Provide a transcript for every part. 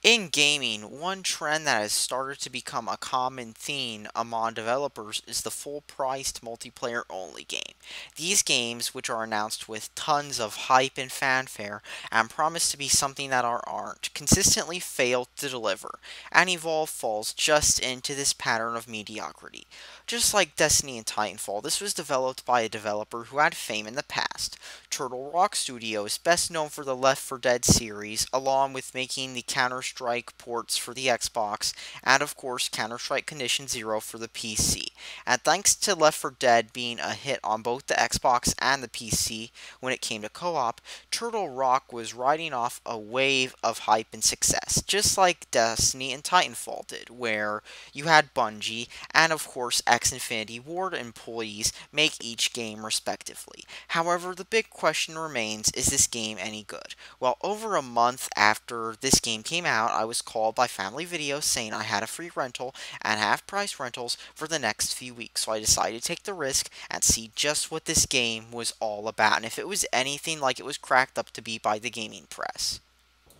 In gaming, one trend that has started to become a common theme among developers is the full-priced multiplayer-only game. These games, which are announced with tons of hype and fanfare and promise to be something that aren't, consistently fail to deliver, and Evolve falls just into this pattern of mediocrity. Just like Destiny and Titanfall, this was developed by a developer who had fame in the past. Turtle Rock Studios, best known for the Left 4 Dead series, along with making the Counter-Strike ports for the Xbox, and of course Counter-Strike Condition Zero for the PC. And thanks to Left 4 Dead being a hit on both the Xbox and the PC when it came to co-op, Turtle Rock was riding off a wave of hype and success, just like Destiny and Titanfall did, where you had Bungie and of course Infinity Ward employees make each game respectively. However, the big question remains, is this game any good? Well, over a month after this game came out, I was called by Family Video saying I had a free rental and half-price rentals for the next few weeks, so I decided to take the risk and see just what this game was all about, and if it was anything like it was cracked up to be by the gaming press.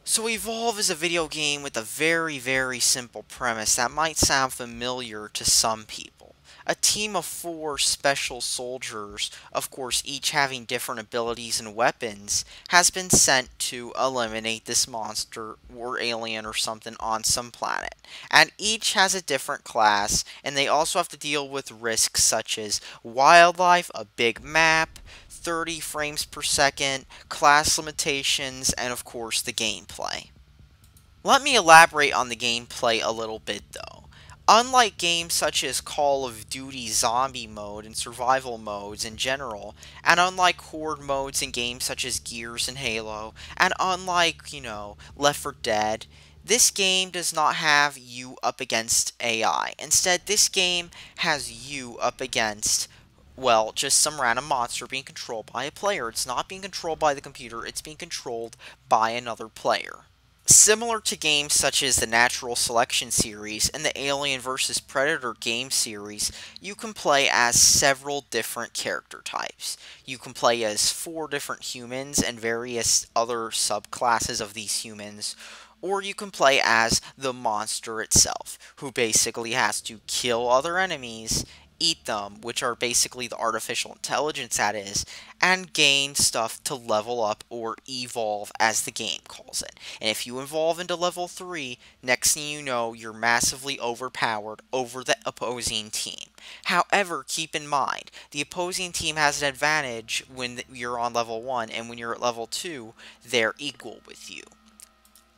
So Evolve is a video game with a very simple premise that might sound familiar to some people. A team of 4 special soldiers, of course each having different abilities and weapons, has been sent to eliminate this monster or alien or something on some planet. And each has a different class, and they also have to deal with risks such as wildlife, a big map, 30 frames per second, class limitations, and of course the gameplay. Let me elaborate on the gameplay a little bit though. Unlike games such as Call of Duty Zombie Mode and Survival Modes in general, and unlike Horde modes in games such as Gears and Halo, and unlike, Left 4 Dead, this game does not have you up against AI. Instead, this game has you up against, well, just some random monster being controlled by a player. It's not being controlled by the computer, it's being controlled by another player. Similar to games such as the Natural Selection series and the Alien vs. Predator game series, you can play as several different character types. You can play as 4 different humans and various other subclasses of these humans, or you can play as the monster itself, who basically has to kill other enemies, eat them, which are basically the artificial intelligence that is, and gain stuff to level up or evolve as the game calls it. And if you evolve into level 3, next thing you know, you're massively overpowered over the opposing team. However, keep in mind, the opposing team has an advantage when you're on level 1, and when you're at level 2, they're equal with you.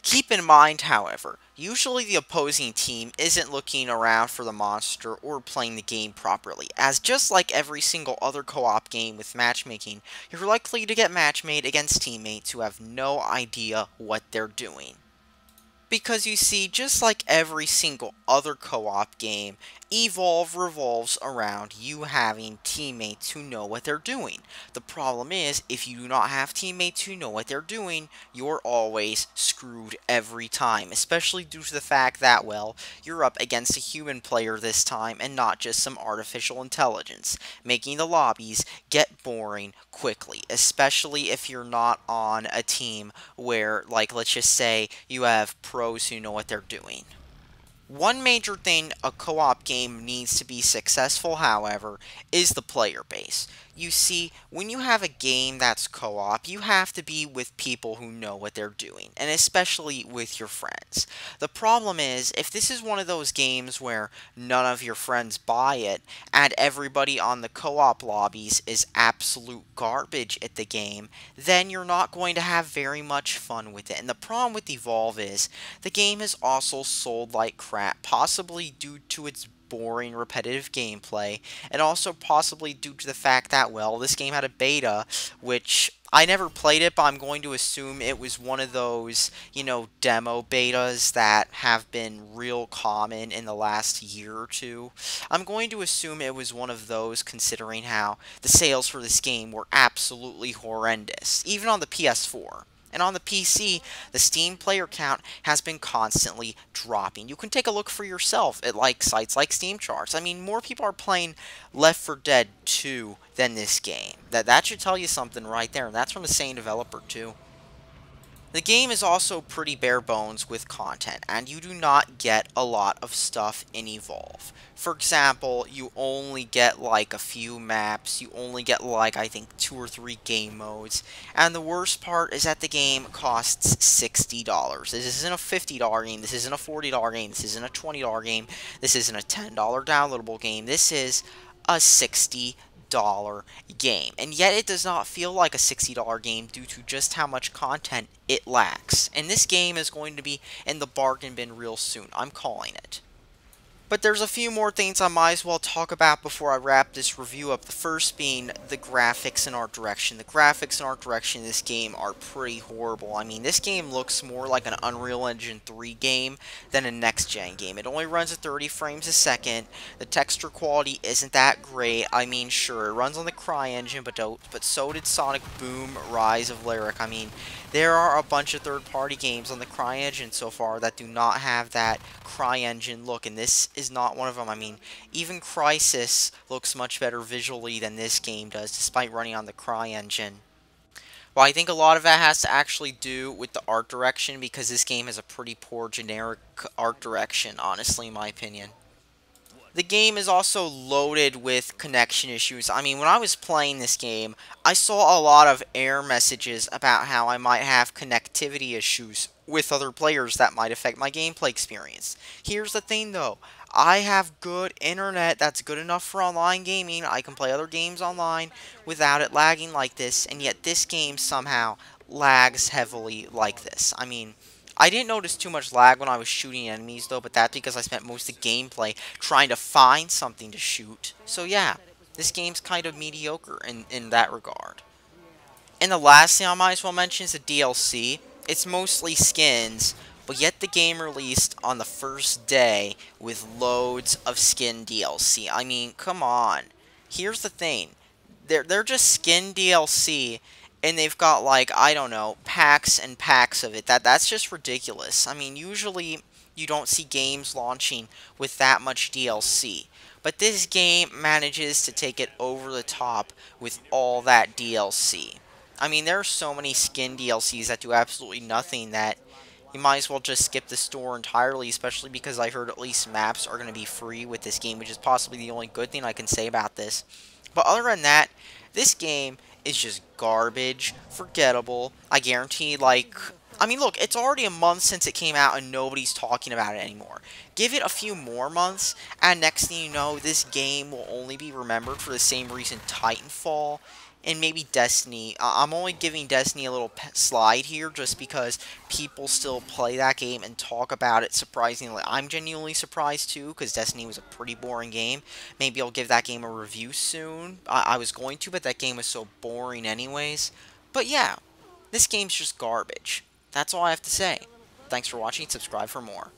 Keep in mind, however, usually the opposing team isn't looking around for the monster or playing the game properly, as just like every single other co-op game with matchmaking, you're likely to get matchmade against teammates who have no idea what they're doing. Because you see, just like every single other co-op game, Evolve revolves around you having teammates who know what they're doing. The problem is, if you do not have teammates who know what they're doing, you're always screwed every time, especially due to the fact that, well, you're up against a human player this time and not just some artificial intelligence, making the lobbies get boring quickly, especially if you're not on a team where, like, let's just say you have pros who know what they're doing. One major thing a co-op game needs to be successful, however, is the player base. You see, when you have a game that's co-op, you have to be with people who know what they're doing, and especially with your friends. The problem is, if this is one of those games where none of your friends buy it, and everybody on the co-op lobbies is absolute garbage at the game, then you're not going to have very much fun with it. And the problem with Evolve is, the game is also sold like crap, possibly due to its boring, repetitive gameplay, and also possibly due to the fact that, well, this game had a beta, which I never played it, but I'm going to assume it was one of those, demo betas that have been real common in the last year or two. I'm going to assume it was one of those, considering how the sales for this game were absolutely horrendous, even on the PS4. And on the PC, the Steam player count has been constantly dropping. You can take a look for yourself at sites like Steam Charts. I mean, more people are playing Left 4 Dead 2 than this game. That should tell you something right there, and that's from the same developer too. The game is also pretty bare bones with content, and you do not get a lot of stuff in Evolve. For example, you only get like a few maps, you only get like I think 2 or 3 game modes, and the worst part is that the game costs $60. This isn't a $50 game, this isn't a $40 game, this isn't a $20 game, this isn't a $10 downloadable game, this is a $60 game. And yet it does not feel like a $60 game due to just how much content it lacks. And this game is going to be in the bargain bin real soon. I'm calling it. But there's a few more things I might as well talk about before I wrap this review up. The first being the graphics and art direction. The graphics and art direction in this game are pretty horrible. I mean, this game looks more like an Unreal Engine 3 game than a next-gen game. It only runs at 30 frames a second. The texture quality isn't that great. I mean, sure, it runs on the CryEngine, but so did Sonic Boom Rise of Lyric. I mean, there are a bunch of third-party games on the CryEngine so far that do not have that CryEngine look, and this is not one of them. I mean, even Crysis looks much better visually than this game does, despite running on the CryEngine. Well, I think a lot of that has to actually do with the art direction, because this game has a pretty poor generic art direction, honestly, in my opinion. The game is also loaded with connection issues. I mean, when I was playing this game, I saw a lot of error messages about how I might have connectivity issues with other players that might affect my gameplay experience. Here's the thing though, I have good internet that's good enough for online gaming. I can play other games online without it lagging like this, and yet this game somehow lags heavily like this. I mean, I didn't notice too much lag when I was shooting enemies, though, but that's because I spent most of the gameplay trying to find something to shoot. So yeah, this game's kind of mediocre in that regard. And the last thing I might as well mention is the DLC. It's mostly skins, but yet the game released on the first day with loads of skin DLC. I mean, come on. Here's the thing. They're just skin DLC, and they've got like, I don't know, packs and packs of it. That's just ridiculous. I mean, usually you don't see games launching with that much DLC. But this game manages to take it over the top with all that DLC. I mean, there are so many skin DLCs that do absolutely nothing that you might as well just skip the store entirely, especially because I heard at least maps are going to be free with this game, which is possibly the only good thing I can say about this. But other than that, this game is just garbage, forgettable. I guarantee, like, I mean, look, it's already a month since it came out and nobody's talking about it anymore. Give it a few more months, and next thing you know, this game will only be remembered for the same reason Titanfall and maybe Destiny. I'm only giving Destiny a little slide here just because people still play that game and talk about it surprisingly. I'm genuinely surprised too, because Destiny was a pretty boring game. Maybe I'll give that game a review soon. I was going to, but that game was so boring anyways. But yeah, this game's just garbage. That's all I have to say. Thanks for watching. Subscribe for more.